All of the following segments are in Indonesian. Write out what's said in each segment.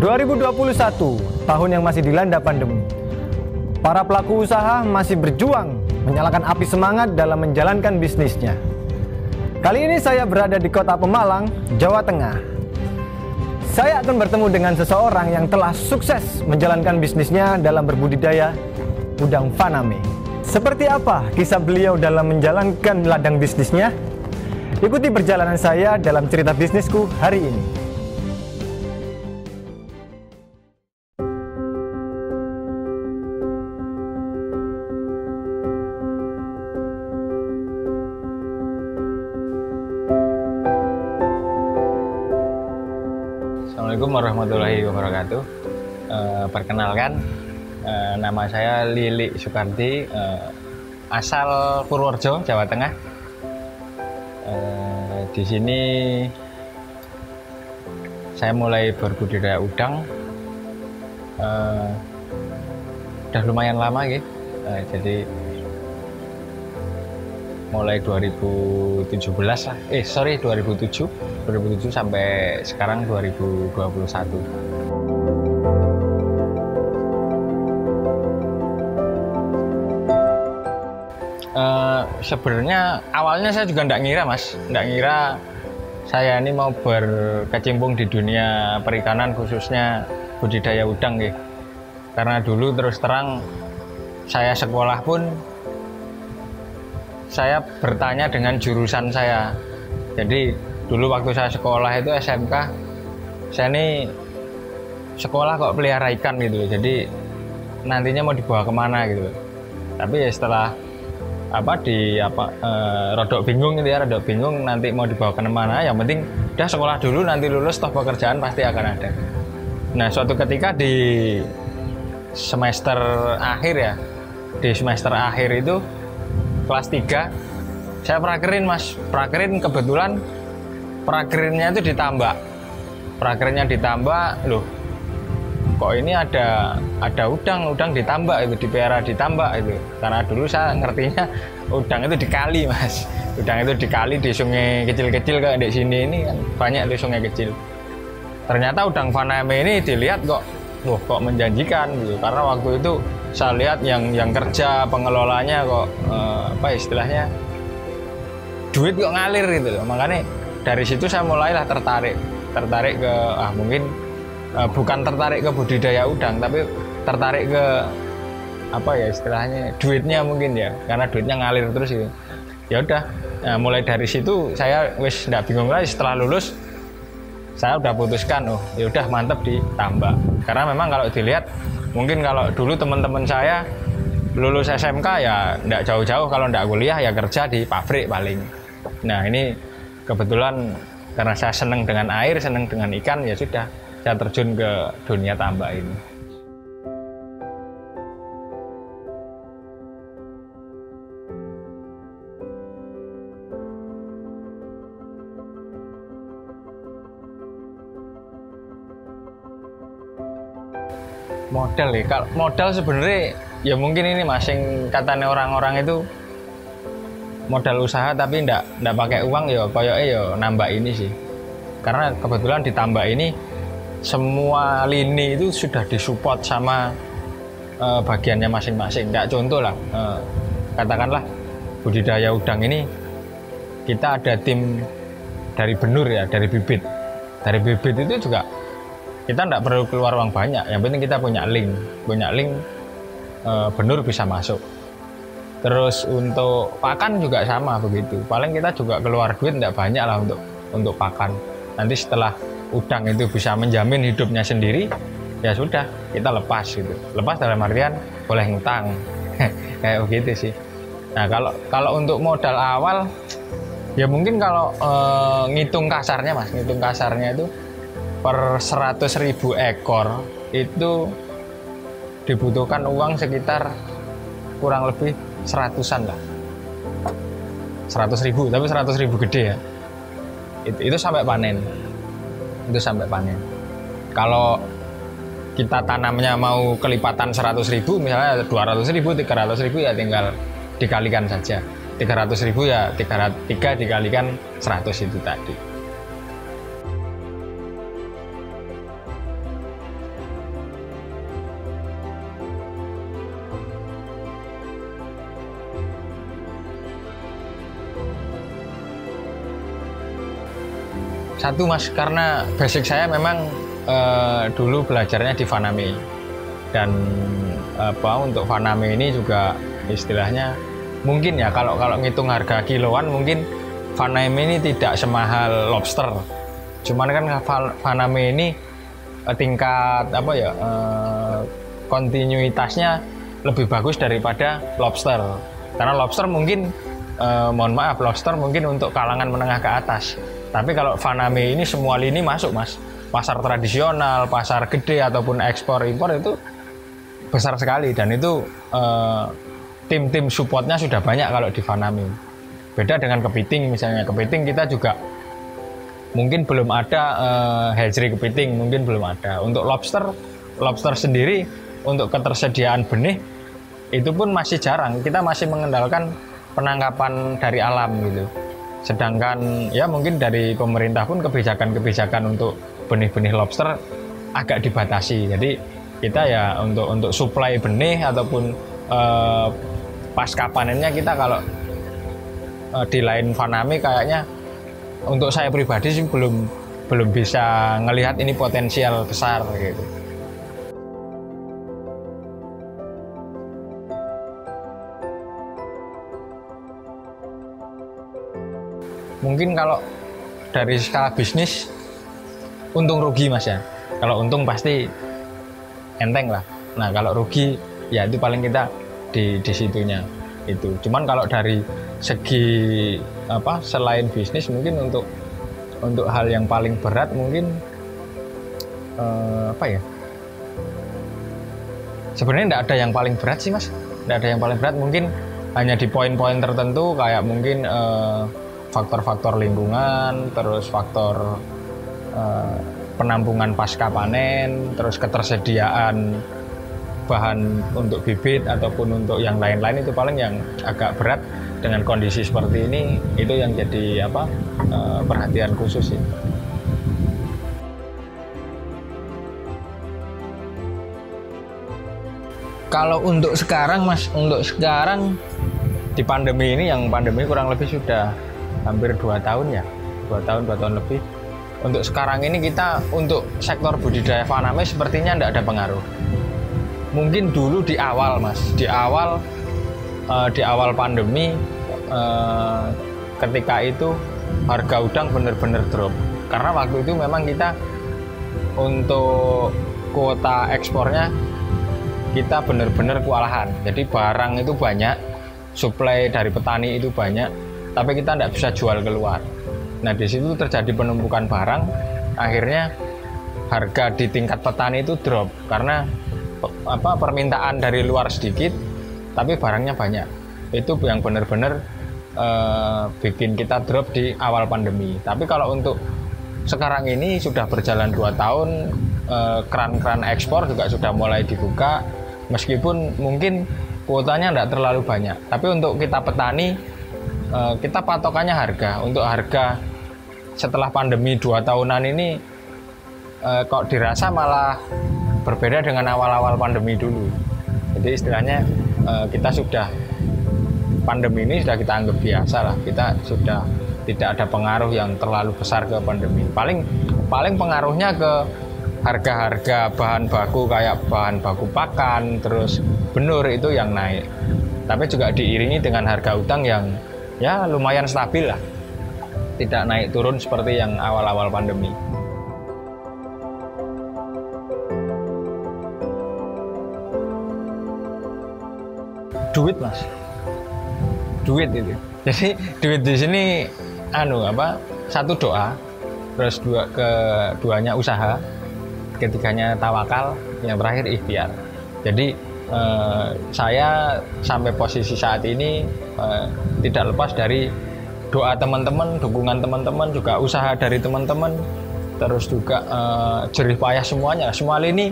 2021, tahun yang masih dilanda pandemi. Para pelaku usaha masih berjuang menyalakan api semangat dalam menjalankan bisnisnya. Kali ini saya berada di Kota Pemalang, Jawa Tengah. Saya akan bertemu dengan seseorang yang telah sukses menjalankan bisnisnya dalam berbudidaya udang faname. Seperti apa kisah beliau dalam menjalankan ladang bisnisnya? Ikuti perjalanan saya dalam cerita bisnisku hari ini. Assalamualaikum warahmatullahi wabarakatuh. Perkenalkan, nama saya Lili Soekardi, asal Purworejo, Jawa Tengah. Di sini saya mulai berbudidaya udang. Udah lumayan lama gitu. Jadi mulai 2017 lah, 2007 sampai sekarang 2021. Sebenarnya awalnya saya juga nggak ngira, Mas, nggak ngira saya ini mau berkecimpung di dunia perikanan, khususnya budidaya udang gitu. Karena dulu terus terang saya sekolah pun saya bertanya dengan jurusan saya. Jadi dulu waktu saya sekolah itu SMK, saya ini sekolah kok pelihara ikan gitu. Jadi nantinya mau dibawa kemana gitu. Tapi ya setelah rodok bingung gitu ya, rodok bingung nanti mau dibawa kemana. Yang penting udah sekolah dulu, nanti lulus toh pekerjaan pasti akan ada. Nah suatu ketika di semester akhir ya, di semester akhir itu kelas 3 saya prakerin, Mas. Prakerin kebetulan prakerinnya itu ditambah. Prakerinnya ditambah, loh kok ini ada udang ditambak itu, dipelihara ditambak itu. Karena dulu saya ngertinya udang itu dikali, Mas. Udang itu dikali di sungai kecil-kecil kayak di sini ini kan banyak di sungai kecil. Ternyata udang faname ini dilihat kok menjanjikan gitu. Karena waktu itu saya lihat yang kerja pengelolanya kok istilahnya duit kok ngalir gitu loh. Makanya dari situ saya mulailah tertarik ke mungkin bukan tertarik ke budidaya udang, tapi tertarik ke istilahnya duitnya mungkin ya, karena duitnya ngalir terus gitu. Ya udah, mulai dari situ saya wis nggak bingung lagi. Setelah lulus saya udah putuskan, ya udah mantep ditambak. Karena memang kalau dilihat mungkin kalau dulu teman-teman saya lulus SMK ya nggak jauh-jauh, kalau nggak kuliah ya kerja di pabrik paling. Nah ini kebetulan karena saya senang dengan air, senang dengan ikan, ya sudah saya terjun ke dunia tambak ini. Modal ya, kalau modal sebenarnya ya mungkin ini masing katanya orang-orang itu modal usaha tapi ndak pakai uang ya koyoknya ya nambah ini sih. Karena kebetulan di tambak ini semua lini itu sudah disupport sama bagiannya masing-masing. Nggak contoh lah, katakanlah budidaya udang ini kita ada tim dari benur ya, dari bibit. Dari bibit itu juga kita nggak perlu keluar uang banyak, yang penting kita punya link benur bisa masuk. Terus untuk pakan juga sama begitu, paling kita juga keluar duit nggak banyak lah untuk pakan. Nanti setelah udang itu bisa menjamin hidupnya sendiri, ya sudah kita lepas gitu. Lepas dalam artian boleh ngutang kayak begitu sih. Nah kalau untuk modal awal ya mungkin kalau ngitung kasarnya, Mas, ngitung kasarnya itu per 100.000 ekor itu dibutuhkan uang sekitar kurang lebih 100-an lah. 100.000, tapi 100.000 gede ya. Itu sampai panen. Itu sampai panen. Kalau kita tanamnya mau kelipatan 100.000, misalnya 200.000, 300.000 ya tinggal dikalikan saja. 300.000 ya 3 dikalikan 100 itu tadi. Satu Mas, karena basic saya memang dulu belajarnya di Faname, dan untuk Faname ini juga istilahnya mungkin ya kalau ngitung harga kiloan mungkin Faname ini tidak semahal lobster. Cuman kan Faname ini tingkat kontinuitasnya lebih bagus daripada lobster. Karena lobster mungkin lobster mungkin untuk kalangan menengah ke atas. Tapi kalau Faname ini semua lini masuk Mas. Pasar tradisional, pasar gede ataupun ekspor impor itu besar sekali, dan itu tim-tim supportnya sudah banyak kalau di Faname. Beda dengan kepiting misalnya. Kepiting kita juga mungkin belum ada hatchery kepiting, mungkin belum ada. Untuk lobster sendiri untuk ketersediaan benih itu pun masih jarang. Kita masih mengandalkan penangkapan dari alam gitu. Sedangkan ya mungkin dari pemerintah pun kebijakan untuk benih-benih lobster agak dibatasi. Jadi kita ya untuk suplai benih ataupun pasca panennya kita kalau di lain Faname kayaknya untuk saya pribadi sih belum bisa ngelihat ini potensial besar gitu. Mungkin kalau dari skala bisnis untung rugi Mas ya. Kalau untung pasti enteng lah. Nah kalau rugi ya itu paling kita di situnya itu. Cuman kalau dari segi selain bisnis mungkin untuk hal yang paling berat mungkin sebenarnya tidak ada yang paling berat sih Mas. Tidak ada yang paling berat, mungkin hanya di poin-poin tertentu kayak mungkin faktor-faktor lingkungan, terus faktor penampungan pasca panen, terus ketersediaan bahan untuk bibit ataupun untuk yang lain-lain itu paling yang agak berat. Dengan kondisi seperti ini itu yang jadi perhatian khusus sih. Kalau untuk sekarang Mas, di pandemi ini, yang pandemi kurang lebih sudah hampir 2 tahun ya, 2 tahun lebih. Untuk sekarang ini kita untuk sektor budidaya Faname sepertinya tidak ada pengaruh. Mungkin dulu di awal Mas, di awal pandemi ketika itu harga udang benar-benar drop. Karena waktu itu memang kita untuk kuota ekspornya kita benar-benar kewalahan. Jadi barang itu banyak, suplai dari petani itu banyak, tapi kita tidak bisa jual keluar. Nah di situ terjadi penumpukan barang, akhirnya harga di tingkat petani itu drop karena permintaan dari luar sedikit, tapi barangnya banyak. Itu yang benar-benar bikin kita drop di awal pandemi. Tapi kalau untuk sekarang ini sudah berjalan 2 tahun, keran-keran ekspor juga sudah mulai dibuka, meskipun mungkin kuotanya tidak terlalu banyak. Tapi untuk kita petani, kita patokannya harga. Untuk harga setelah pandemi 2 tahunan ini kok dirasa malah berbeda dengan awal-awal pandemi dulu. Jadi istilahnya kita sudah, pandemi ini sudah kita anggap biasa lah. Kita sudah tidak ada pengaruh yang terlalu besar ke pandemi. Paling pengaruhnya ke harga-harga bahan baku kayak bahan baku pakan, terus benur itu yang naik. Tapi juga diiringi dengan harga udang yang ya lumayan stabil lah, tidak naik turun seperti yang awal-awal pandemi. Duit Mas, duit itu. Jadi duit di sini satu doa, terus keduanya usaha, ketiganya tawakal, yang terakhir ikhtiar. Jadi saya sampai posisi saat ini tidak lepas dari doa teman-teman, dukungan teman-teman, juga usaha dari teman-teman, terus juga jerih payah semuanya. Semua ini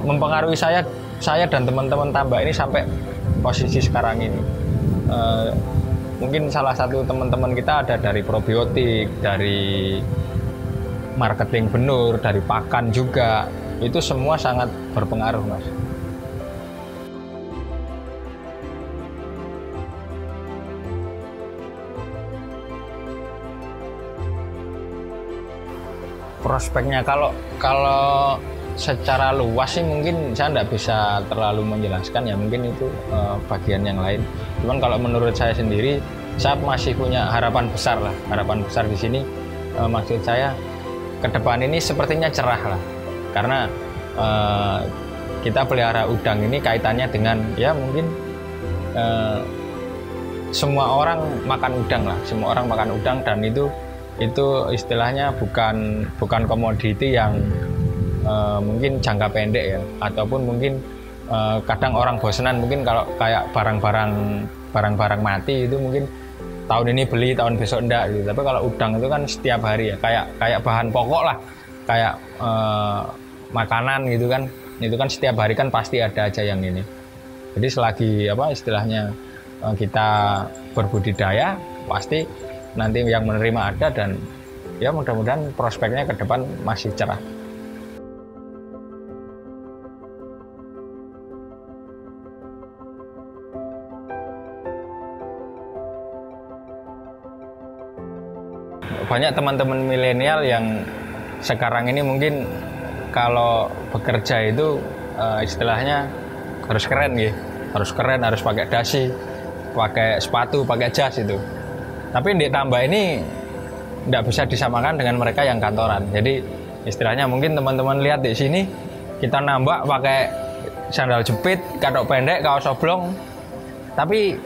mempengaruhi saya dan teman-teman tambak ini sampai posisi sekarang ini. Mungkin salah satu teman-teman kita ada dari probiotik, dari marketing benur, dari pakan juga. Itu semua sangat berpengaruh Mas. Prospeknya kalau secara luas sih mungkin saya nggak bisa terlalu menjelaskan ya, mungkin itu bagian yang lain. Cuman kalau menurut saya sendiri, saya masih punya harapan besar lah. Harapan besar di sini maksud saya ke depan ini sepertinya cerah lah, karena kita pelihara udang ini kaitannya dengan ya mungkin semua orang makan udang lah, semua orang makan udang, dan itu istilahnya bukan komoditi yang mungkin jangka pendek ya, ataupun mungkin kadang orang bosenan mungkin kalau kayak barang-barang mati itu mungkin tahun ini beli tahun besok enggak gitu. Tapi kalau udang itu kan setiap hari ya, kayak bahan pokok lah, kayak makanan gitu kan, itu kan setiap hari kan pasti ada aja yang ini. Jadi selagi istilahnya kita berbudidaya, pasti nanti yang menerima ada, dan ya mudah-mudahan prospeknya ke depan masih cerah. Banyak teman-teman milenial yang sekarang ini mungkin kalau bekerja itu istilahnya harus keren gitu, harus pakai dasi, pakai sepatu, pakai jas itu. Tapi ditambah ini tidak bisa disamakan dengan mereka yang kantoran. Jadi istilahnya mungkin teman-teman lihat di sini kita nambah pakai sandal jepit, katok pendek, kaos oblong, tapi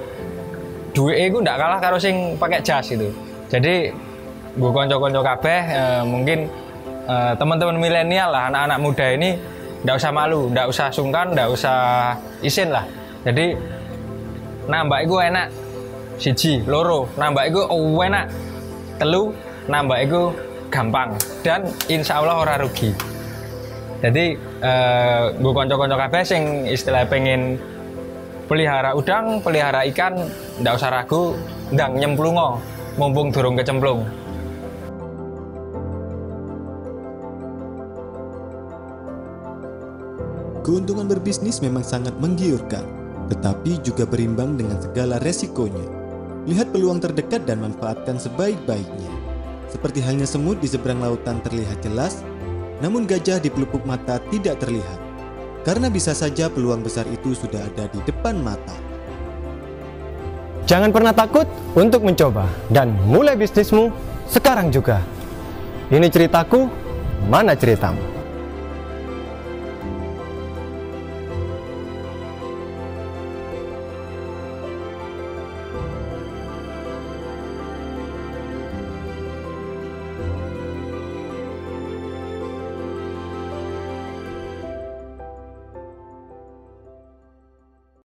duit itu tidak kalah karo sing pakai jas itu. Jadi gue konco-konco kabeh mungkin teman-teman milenial lah, anak-anak muda ini nggak usah malu, nggak usah sungkan, nggak usah isin lah. Jadi nambah itu enak, siji, loro, nambah itu enak, telu, nambah itu gampang, dan insya Allah ora rugi. Jadi gue konco-konco kabeh sing istilah pengen pelihara udang, pelihara ikan, nggak usah ragu, ndang nyemplungo, mumpung durung kecemplung. Keuntungan berbisnis memang sangat menggiurkan, tetapi juga berimbang dengan segala resikonya. Lihat peluang terdekat dan manfaatkan sebaik-baiknya. Seperti halnya semut di seberang lautan terlihat jelas, namun gajah di pelupuk mata tidak terlihat. Karena bisa saja peluang besar itu sudah ada di depan mata. Jangan pernah takut untuk mencoba dan mulai bisnismu sekarang juga. Ini ceritaku, mana ceritamu?